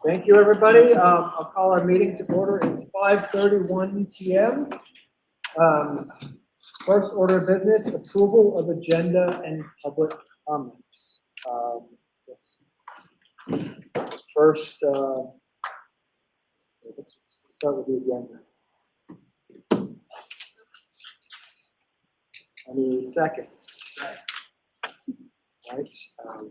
Thank you, everybody. I'll call our meeting to order. It's 5:31 p.m. First order of business, approval of agenda and public comments. Yes. First, let's start with the agenda. Any seconds? Right.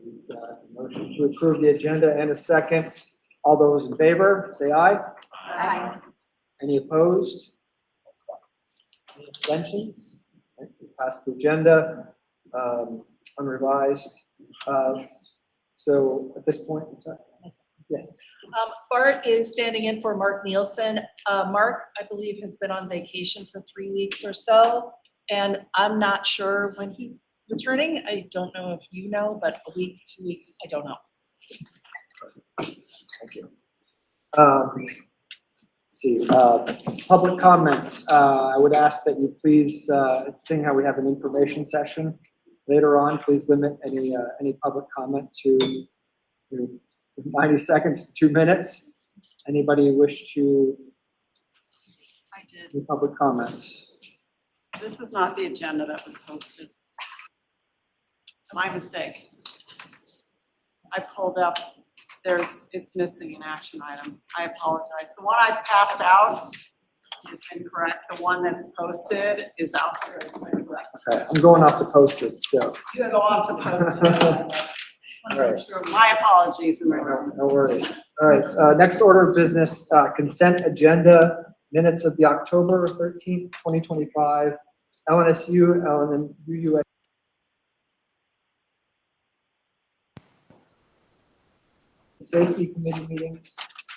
We've got a motion to approve the agenda and a second. All those in favor, say aye. Aye. Any opposed? Any abstentions? Right, we passed the agenda, unrevised. So at this point, yes. Bart is standing in for Mark Nielsen. Mark, I believe, has been on vacation for 3 weeks or so, and I'm not sure when he's returning. I don't know if you know, but a week, 2 weeks, I don't know. Thank you. Let's see, public comments. I would ask that you please, seeing how we have an information session later on, please limit any public comment to 90 seconds to 2 minutes. Anybody wish to? I did. Any public comments? This is not the agenda that was posted. My mistake. I pulled up, it's missing an action item. I apologize. The one I passed out is incorrect. The one that's posted is out there. It's incorrect. Okay, I'm going off the posted, so. You go off the posted. All right. My apologies. No worries. All right, next order of business, consent agenda, minutes of the October 13th, 2025, LNSU, LNMUUSD. Safety committee meetings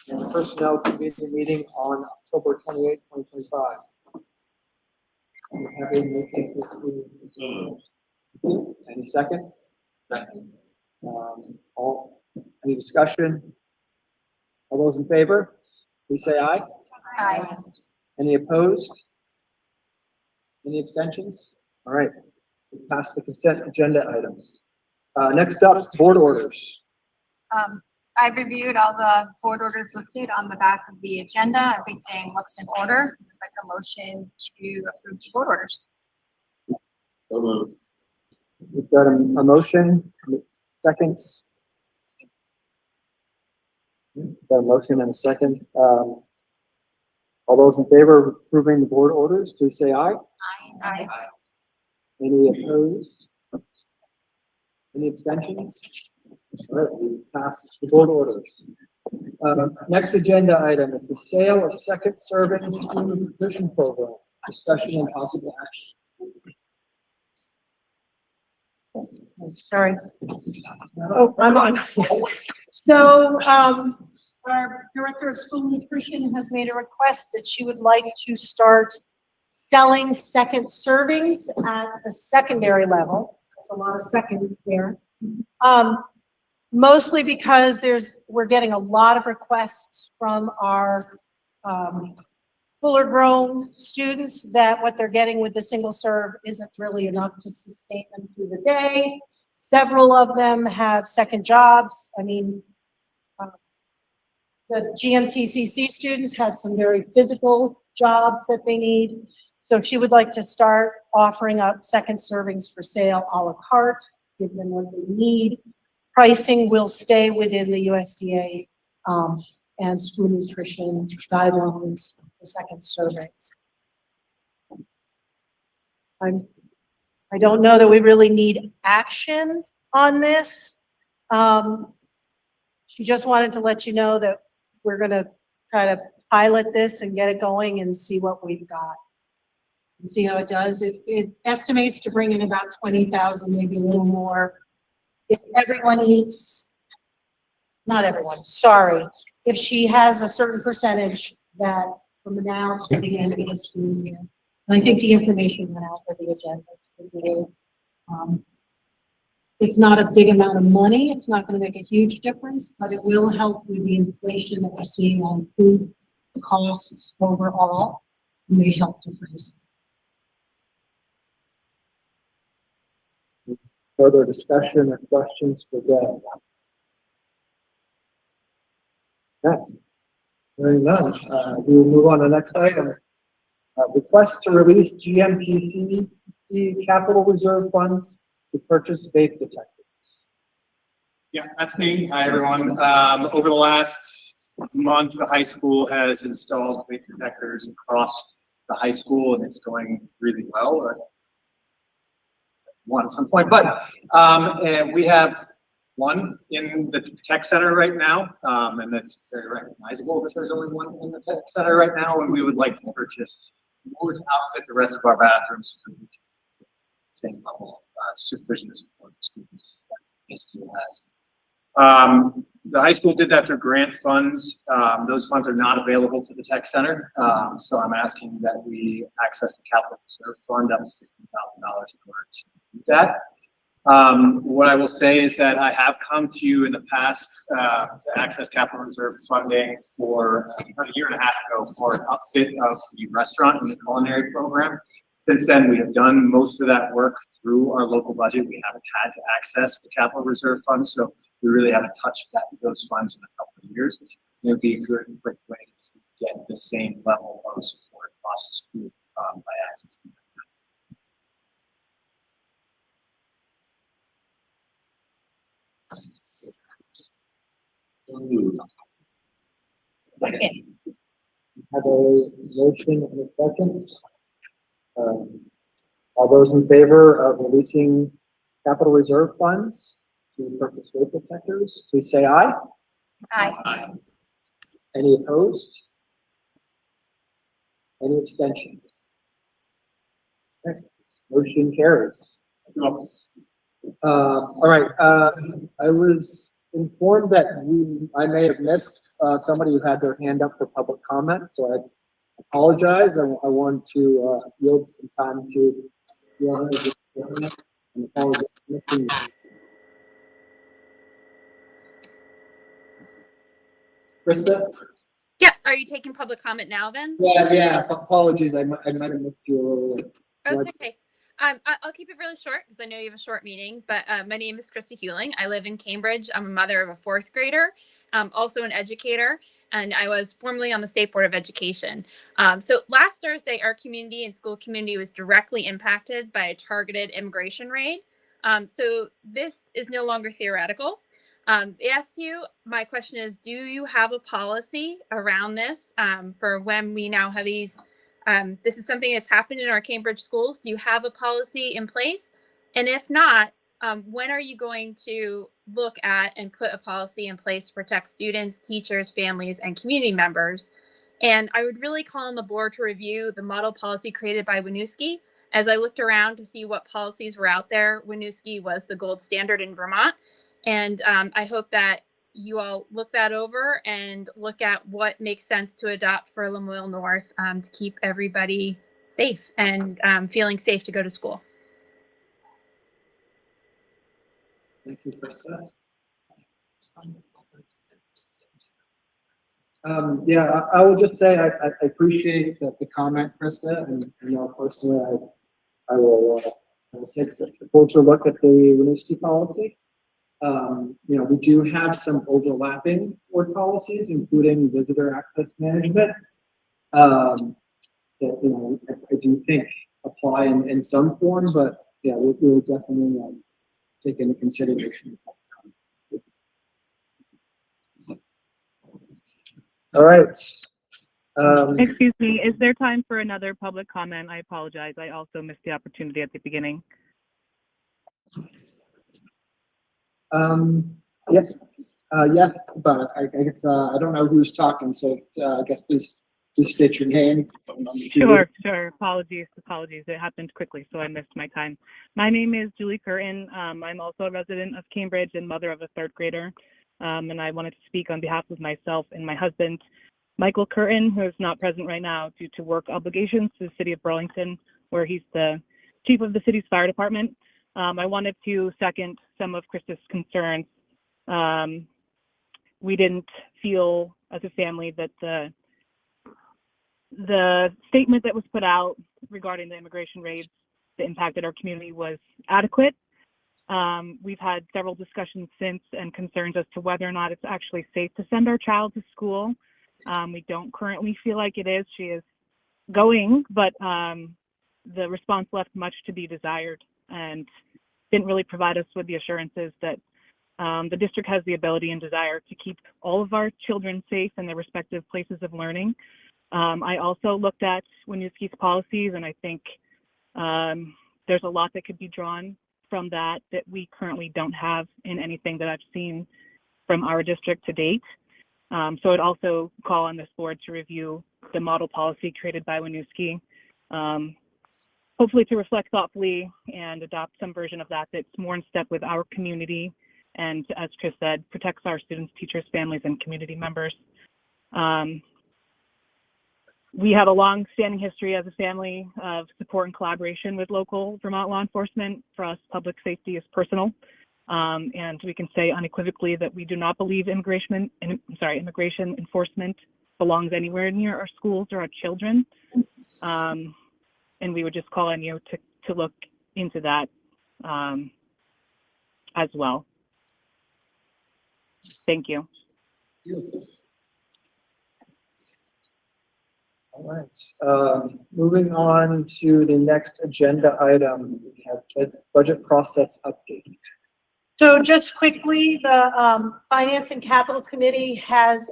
and personnel committee meeting on October 28th, 2025. Have a motion to approve. Any second? Second. Any discussion? All those in favor, please say aye. Aye. Any opposed? Any abstentions? All right, we passed the consent agenda items. Next up, board orders. I've reviewed all the board orders listed on the back of the agenda. Everything looks in order. I'd like a motion to approve the board orders. We've got a motion, seconds. Got a motion and a second. All those in favor of approving the board orders, please say aye. Aye. Any opposed? Any abstentions? All right, we passed the board orders. Next agenda item is the sale of second serving school nutrition program, discussion and possible action. Sorry. Oh, I'm on. So, our director of school nutrition has made a request that she would like to start selling second servings at the secondary level. There's a lot of seconds there. Mostly because we're getting a lot of requests from our fuller grown students that what they're getting with the single serve isn't really enough to sustain them through the day. Several of them have second jobs. I mean, the GMTCC students have some very physical jobs that they need. So she would like to start offering up second servings for sale a la carte, give them what they need. Pricing will stay within the USDA and school nutrition guidelines for second servings. I don't know that we really need action on this. She just wanted to let you know that we're going to try to pilot this and get it going and see what we've got. And see how it does. It estimates to bring in about 20,000, maybe a little more. If everyone eats, not everyone, sorry. If she has a certain percentage that from now to the end of the school year. And I think the information went out for the agenda. It's not a big amount of money. It's not going to make a huge difference, but it will help with the inflation that we're seeing on food costs overall. It may help to freeze. Further discussion or questions for Deb? Hearing none, we will move on to the next item. Request to release GMPC capital reserve funds to purchase vape detectors. Yeah, that's me. Hi, everyone. Over the last month, the high school has installed vape detectors across the high school, and it's going really well. One at some point, but and we have one in the tech center right now, and that's very recognizable that there's only one in the tech center right now, and we would like to purchase more to outfit the rest of our bathrooms to the same level of supervision and support for students that the school has. The high school did that through grant funds. Those funds are not available to the tech center, so I'm asking that we access the capital reserve fund up to $15,000 in order to do that. What I will say is that I have come to you in the past to access capital reserve funding for about a year and a half ago for an upfit of the restaurant in the culinary program. Since then, we have done most of that work through our local budget. We haven't had to access the capital reserve fund, so we really haven't touched those funds in a couple of years. It would be a good and quick way to get the same level of support across the school by accessing them. Second. Have a motion and a second. All those in favor of releasing capital reserve funds to purchase vape detectors, please say aye. Aye. Any opposed? Any abstentions? Okay, motion carries. All right, I was informed that I may have missed somebody who had their hand up for public comment, so I apologize. I want to yield some time to and apologize. Krista? Yeah, are you taking public comment now then? Yeah, apologies. I might have missed you a little bit. Oh, What? it's okay. I'll keep it really short because I know you have a short meeting, but my name is Christy Hewling. I live in Cambridge. I'm a mother of a fourth grader, also an educator, and I was formerly on the State Board of Education. So last Thursday, our community and school community was directly impacted by a targeted immigration raid. So this is no longer theoretical. ASU, my question is, do you have a policy around this for when we now have these? This is something that's happened in our Cambridge schools. Do you have a policy in place? And if not, when are you going to look at and put a policy in place to protect students, teachers, families, and community members? And I would really call on the board to review the model policy created by Winooski. As I looked around to see what policies were out there, Winooski was the gold standard in Vermont. And I hope that you all look that over and look at what makes sense to adopt for Lemoyle North to keep everybody safe and feeling safe to go to school. Thank you, Krista. Yeah, I will just say I appreciate the comment, Krista, and personally, I will take a closer look at the Winooski policy. We do have some overlapping board policies, including visitor access management, that, I do think apply in some form, but yeah, we'll definitely take into consideration. All right. Excuse me, is there time for another public comment? I apologize. I also missed the opportunity at the beginning. Yes, yes, but I guess, I don't know who's talking, so I guess please state your name. Sure. Apologies. It happened quickly, so I missed my time. My name is Julie Curtin. I'm also a resident of Cambridge and mother of a third grader. And I wanted to speak on behalf of myself and my husband, Michael Curtin, who is not present right now due to work obligations to the city of Burlington, where he's the chief of the city's fire department. I wanted to second some of Krista's concerns. We didn't feel as a family that the statement that was put out regarding the immigration raids that impacted our community was adequate. We've had several discussions since and concerns as to whether or not it's actually safe to send our child to school. We don't currently feel like it is. She is going, but the response left much to be desired and didn't really provide us with the assurances that the district has the ability and desire to keep all of our children safe in their respective places of learning. I also looked at WNUSD's policies, and I think there's a lot that could be drawn from that we currently don't have in anything that I've seen from our district to date. So I'd also call on this board to review the model policy created by WNUSD, hopefully to reflect thoughtfully and adopt some version of that that's more in step with our community and, as Chris said, protects our students, teachers, families, and community members. We have a long-standing history as a family of support and collaboration with local Vermont law enforcement. For us, public safety is personal, and we can say unequivocally that we do not believe immigration enforcement belongs anywhere near our schools or our children. And we would just call on you to look into that as well. Thank you. All right, moving on to the next agenda item, we have the budget process update. So just quickly, the Finance and Capital Committee has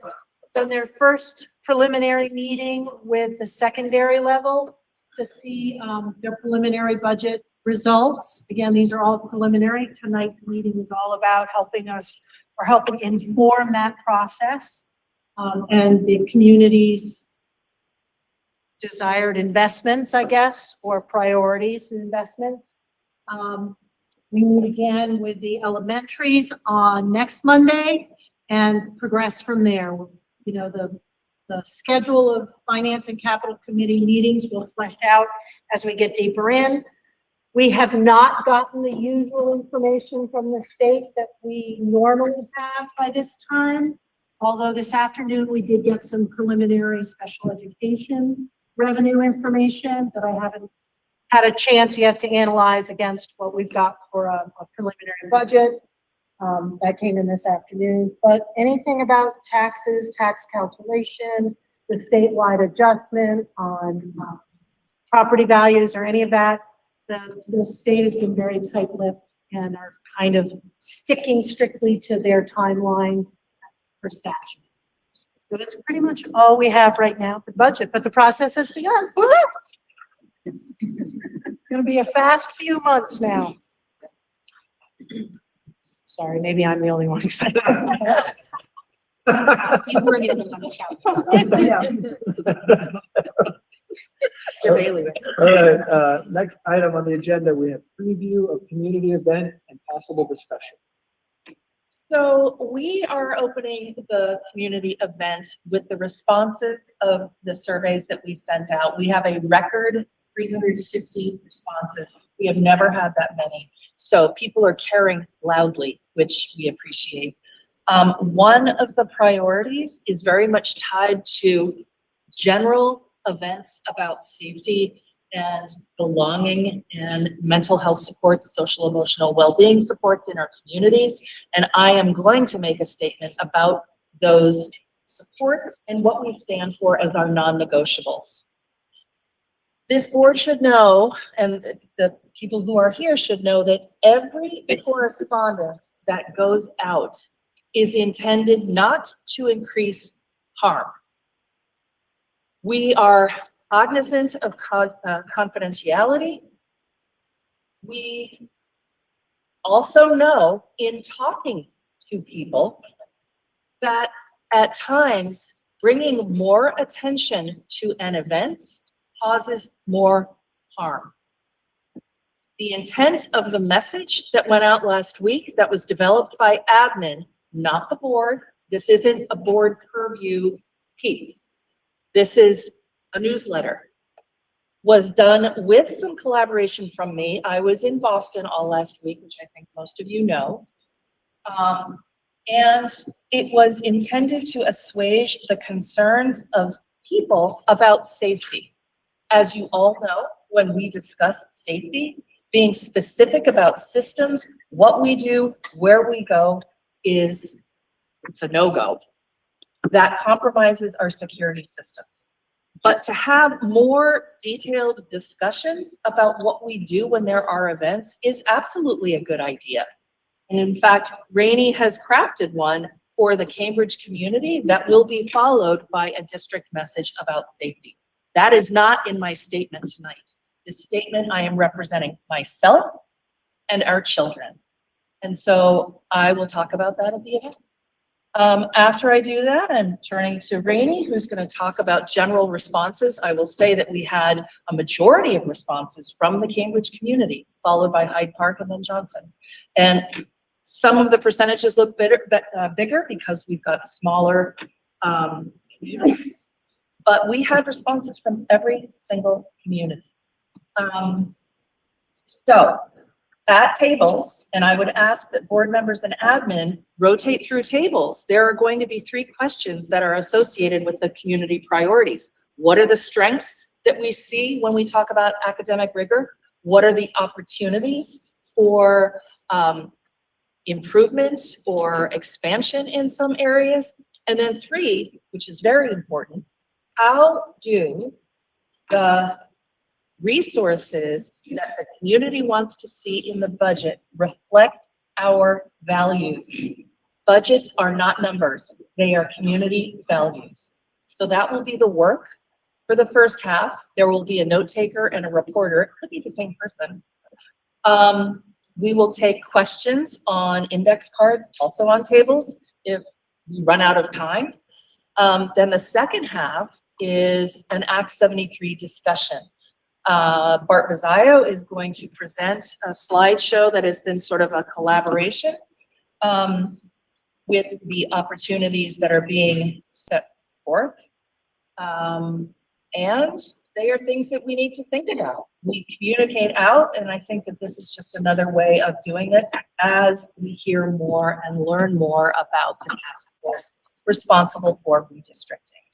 done their first preliminary meeting with the secondary level to see their preliminary budget results. Again, these are all preliminary. Tonight's meeting is all about helping inform that process and the community's desired investments, I guess, or priorities and investments. We meet again with the elementaries on next Monday and progress from there. You know, the schedule of Finance and Capital Committee meetings will flesh out as we get deeper in. We have not gotten the usual information from the state that we normally have by this time, although this afternoon we did get some preliminary special education revenue information that I haven't had a chance yet to analyze against what we've got for a preliminary budget. That came in this afternoon, but anything about taxes, tax calculation, the statewide adjustment on property values or any of that, the state has been very tight-lipped and are kind of sticking strictly to their timelines for statute. So that's pretty much all we have right now for budget, but the process has begun. It's going to be a fast few months now. Sorry, maybe I'm the only one excited. You were getting on the show. Mr. Bailey. All right, next item on the agenda, we have preview of community event and possible discussion. So we are opening the community event with the responses of the surveys that we sent out. We have a record 350 responses. We have never had that many. So people are caring loudly, which we appreciate. One of the priorities is very much tied to general events about safety and belonging and mental health supports, social emotional well-being supports in our communities. And I am going to make a statement about those supports and what we stand for as our non-negotiables. This board should know, and the people who are here should know, that every correspondence that goes out is intended not to increase harm. We are cognizant of confidentiality. We also know in talking to people that at times bringing more attention to an event causes more harm. The intent of the message that went out last week that was developed by admin, not the board, this isn't a board purview piece. This is a newsletter, was done with some collaboration from me. I was in Boston all last week, which I think most of you know. And it was intended to assuage the concerns of people about safety. As you all know, when we discuss safety, Being specific about systems, what we do, where we go it's a no-go. That compromises our security systems. But to have more detailed discussions about what we do when there are events is absolutely a good idea. And in fact, Rainey has crafted one for the Cambridge community that will be followed by a district message about safety. That is not in my statement tonight. This statement, I am representing myself and our children. And so I will talk about that at the event. After I do that, I'm turning to Rainey, who's going to talk about general responses. I will say that we had a majority of responses from the Cambridge community, followed by Hyde Park and then Johnson. And some of the percentages look bigger because we've got smaller communities. But we had responses from every single community. So at tables, and I would ask that board members and admin rotate through tables. There are going to be 3 questions that are associated with the community priorities. What are the strengths that we see when we talk about academic rigor? What are the opportunities for improvement or expansion in some areas? And then 3, which is very important, how do the resources that the community wants to see in the budget reflect our values? Budgets are not numbers, they are community values. So that will be the work for the first half. There will be a note taker and a reporter. It could be the same person. We will take questions on index cards, also on tables, if we run out of time. Then the second half is an Act 73 discussion. Bart Bazzaio is going to present a slideshow that has been sort of a collaboration with the opportunities that are being set forth. And they are things that we need to think about. We communicate out, and I think that this is just another way of doing it as we hear more and learn more about the task force responsible for redistricting.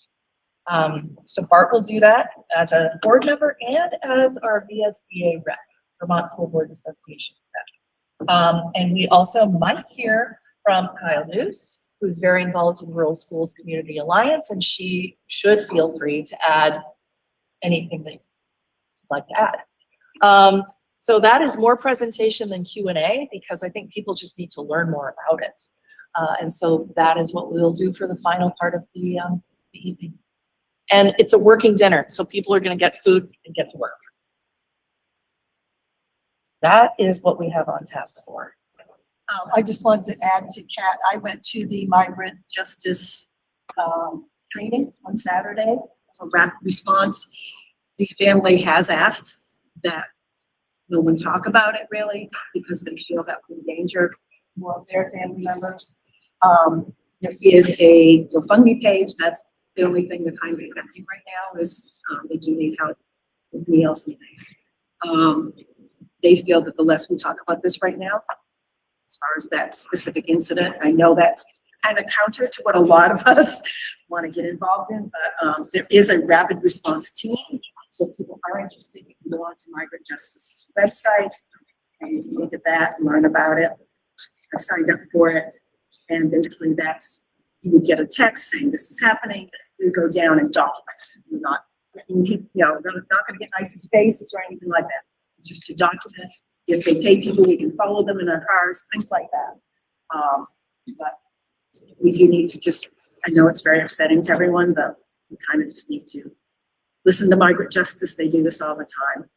So Bart will do that as a board member and as our VSBA rep, Vermont School Board Association rep. And we also might hear from Kyle Noose, who's very involved in Rural Schools Community Alliance, and she should feel free to add anything that you'd like to add. So that is more presentation than Q&A because I think people just need to learn more about it. And so that is what we'll do for the final part of the evening. And it's a working dinner, so people are going to get food and get to work. That is what we have on task for. I just wanted to add to Kat, I went to the migrant justice training on Saturday for rapid response. The family has asked that no one talk about it really because they feel that would endanger more of their family members. There is a GoFundMe page. That's the only thing they're kind of accepting right now is they do need help with meals and things. They feel that the less we talk about this right now, as far as that specific incident, I know that's kind of counter to what a lot of us want to get involved in, but there is a rapid response team. So if people are interested, you can go on to Migrant Justice's website and you can look at that and learn about it. I've signed up for it. And basically that's, you would get a text saying this is happening. You go down and document it. You're not, you know, they're not going to get nice faces or anything like that. It's just to document. If they take people, we can follow them in our cars, things like that. But we do need to just, I know it's very upsetting to everyone, but we kind of just need to listen to Migrant Justice. They do this all the time.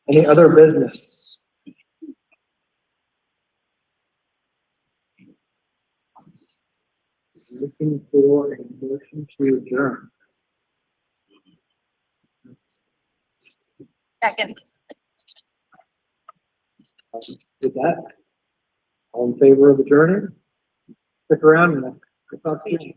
Any other business? Looking for a motion to adjourn. Second. With that, all in favor of adjourning? Stick around and I'll talk to you.